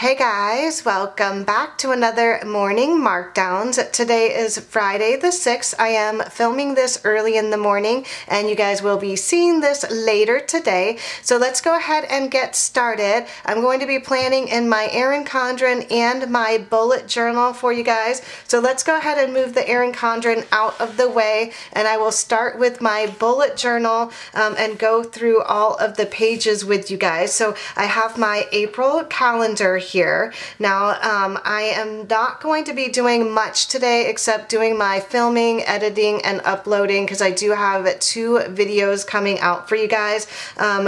Hey guys, welcome back to another morning Markdowns. Today is Friday the 6th. I am filming this early in the morning and you guys will be seeing this later today. So let's go ahead and get started. I'm going to be planning in my Erin Condren and my bullet journal for you guys. So let's go ahead and move the Erin Condren out of the way and I will start with my bullet journal and go through all of the pages with you guys. So I have my April calendar here. Now I am not going to be doing much today except doing my filming, editing, and uploading because I do have 2 videos coming out for you guys.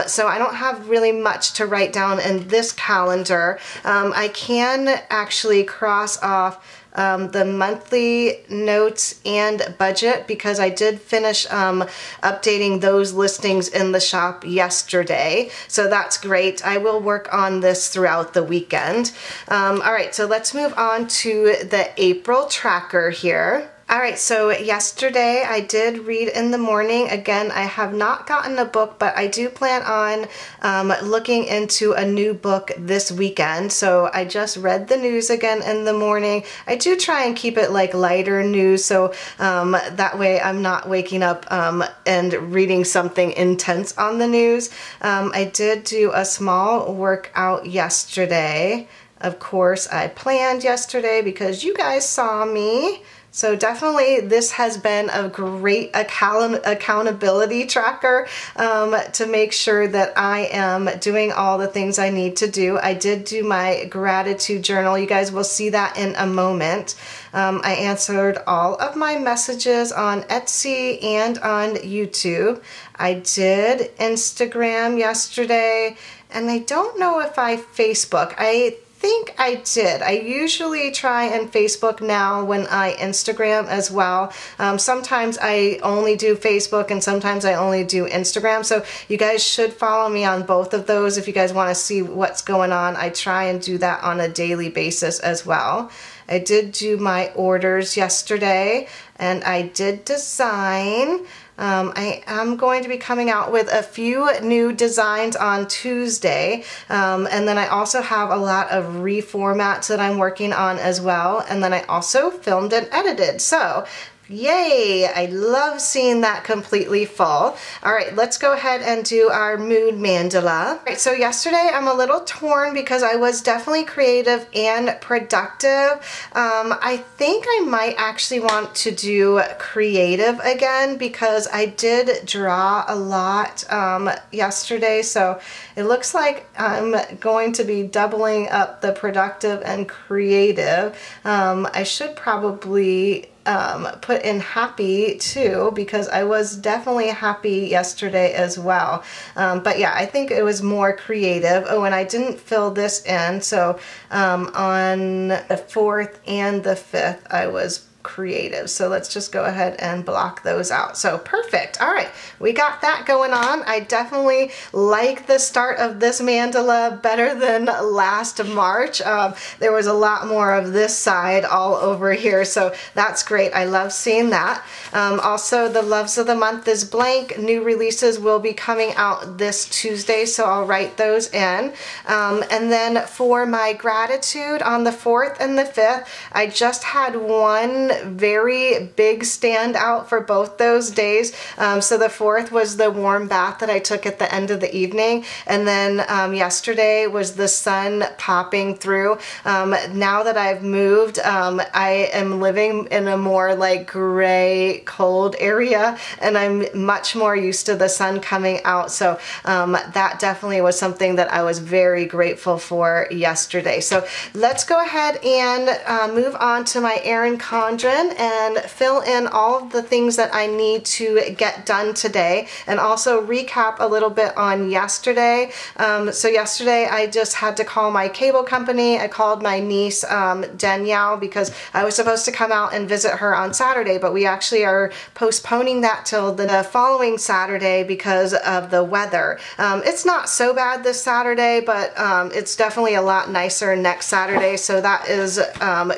So I don't have really much to write down in this calendar. I can actually cross off the monthly notes and budget because I did finish updating those listings in the shop yesterday. So that's great. I will work on this throughout the weekend. All right, so let's move on to the April tracker here. Alright, so yesterday I did read in the morning. Again, I have not gotten a book, but I do plan on looking into a new book this weekend. So I just read the news again in the morning. I do try and keep it like lighter news, so that way I'm not waking up and reading something intense on the news. I did do a small workout yesterday. Of course, I planned yesterday because you guys saw me. So definitely this has been a great accountability tracker to make sure that I am doing all the things I need to do. I did do my gratitude journal. You guys will see that in a moment. I answered all of my messages on Etsy and on YouTube. I did Instagram yesterday, and I don't know if I Facebook. I think I did. I usually try and Facebook now when I Instagram as well. Sometimes I only do Facebook and sometimes I only do Instagram. So you guys should follow me on both of those if you guys want to see what's going on. I try and do that on a daily basis as well. I did do my orders yesterday and I did design. I am going to be coming out with a few new designs on Tuesday, and then I also have a lot of reformats that I'm working on as well, and then I also filmed and edited. So yay! I love seeing that completely full. All right, let's go ahead and do our mood mandala. All right, so yesterday I'm a little torn because I was definitely creative and productive. I think I might actually want to do creative again because I did draw a lot yesterday, so it looks like I'm going to be doubling up the productive and creative. I should probably put in happy too because I was definitely happy yesterday as well. But yeah, I think it was more creative. Oh, and I didn't fill this in. So on the 4th and the 5th, I was creative. So let's just go ahead and block those out. So perfect. All right, we got that going on. I definitely like the start of this mandala better than last March. There was a lot more of this side all over here, so that's great. I love seeing that. Also, the Loves of the Month is blank. New releases will be coming out this Tuesday, so I'll write those in. And then for my gratitude on the 4th and the 5th, I just had one very big standout for both those days. So the 4th was the warm bath that I took at the end of the evening, and then yesterday was the sun popping through. Now that I've moved, I am living in a more like gray, cold area, and I'm much more used to the sun coming out. So that definitely was something that I was very grateful for yesterday. So let's go ahead and move on to my Erin Condren and fill in all of the things that I need to get done today, and also recap a little bit on yesterday. So yesterday I just had to call my cable company. I called my niece Danielle because I was supposed to come out and visit her on Saturday, but we actually are postponing that till the following Saturday because of the weather. It's not so bad this Saturday, but it's definitely a lot nicer next Saturday, so that is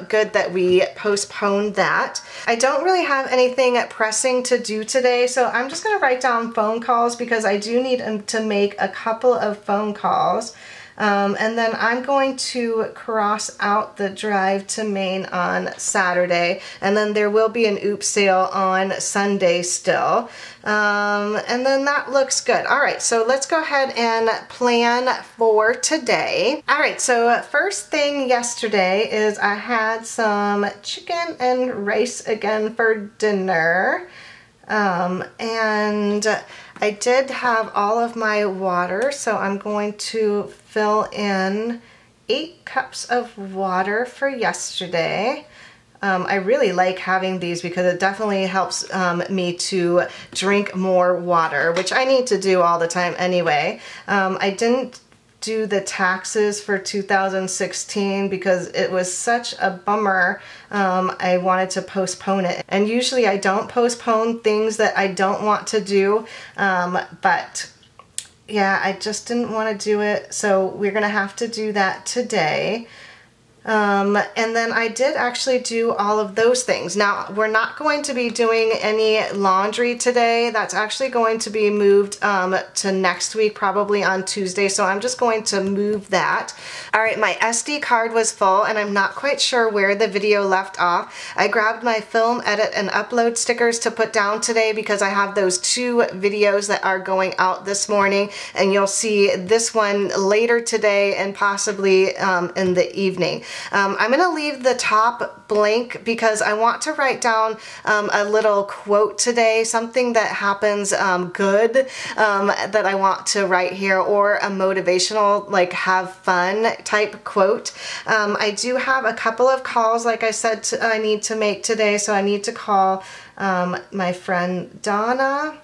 good that we postponed that. I don't really have anything pressing to do today, so I'm just going to write down phone calls because I do need to make a couple of phone calls. And then I'm going to cross out the drive to Maine on Saturday, and then there will be an OOP sale on Sunday still. And then that looks good. All right, so let's go ahead and plan for today. All right, so first thing yesterday is I had some chicken and rice again for dinner. And I did have all of my water, so I'm going to fill in 8 cups of water for yesterday. I really like having these because it definitely helps me to drink more water, which I need to do all the time anyway. I didn't do the taxes for 2016 because it was such a bummer. I wanted to postpone it, and usually I don't postpone things that I don't want to do, but yeah, I just didn't want to do it, so we're gonna have to do that today. And then I did actually do all of those things. Now, we're not going to be doing any laundry today. That's actually going to be moved to next week, probably on Tuesday, so I'm just going to move that. All right, my SD card was full, and I'm not quite sure where the video left off. I grabbed my film, edit, and upload stickers to put down today because I have those 2 videos that are going out this morning, and you'll see this one later today and possibly in the evening. I'm going to leave the top blank because I want to write down a little quote today, something that happens good that I want to write here, or a motivational, like have fun type quote. I do have a couple of calls, like I said, I need to make today, so I need to call my friend Donna.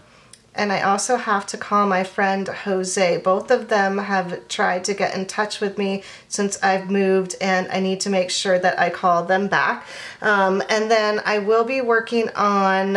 And I also have to call my friend Jose. Both of them have tried to get in touch with me since I've moved, and I need to make sure that I call them back. And then I will be working on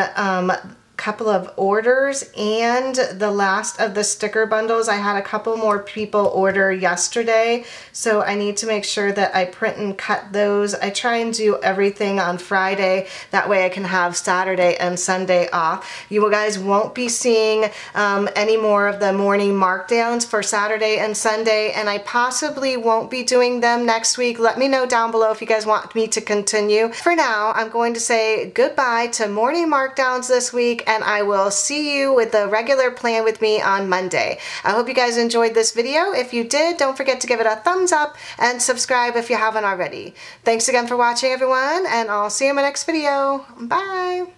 couple of orders and the last of the sticker bundles. I had a couple more people order yesterday, so I need to make sure that I print and cut those. I try and do everything on Friday, that way I can have Saturday and Sunday off. You guys won't be seeing any more of the morning markdowns for Saturday and Sunday, and I possibly won't be doing them next week. Let me know down below if you guys want me to continue. For now, I'm going to say goodbye to morning markdowns this week, and I will see you with the regular plan with me on Monday. I hope you guys enjoyed this video. If you did, don't forget to give it a thumbs up and subscribe if you haven't already. Thanks again for watching, everyone, and I'll see you in my next video. Bye!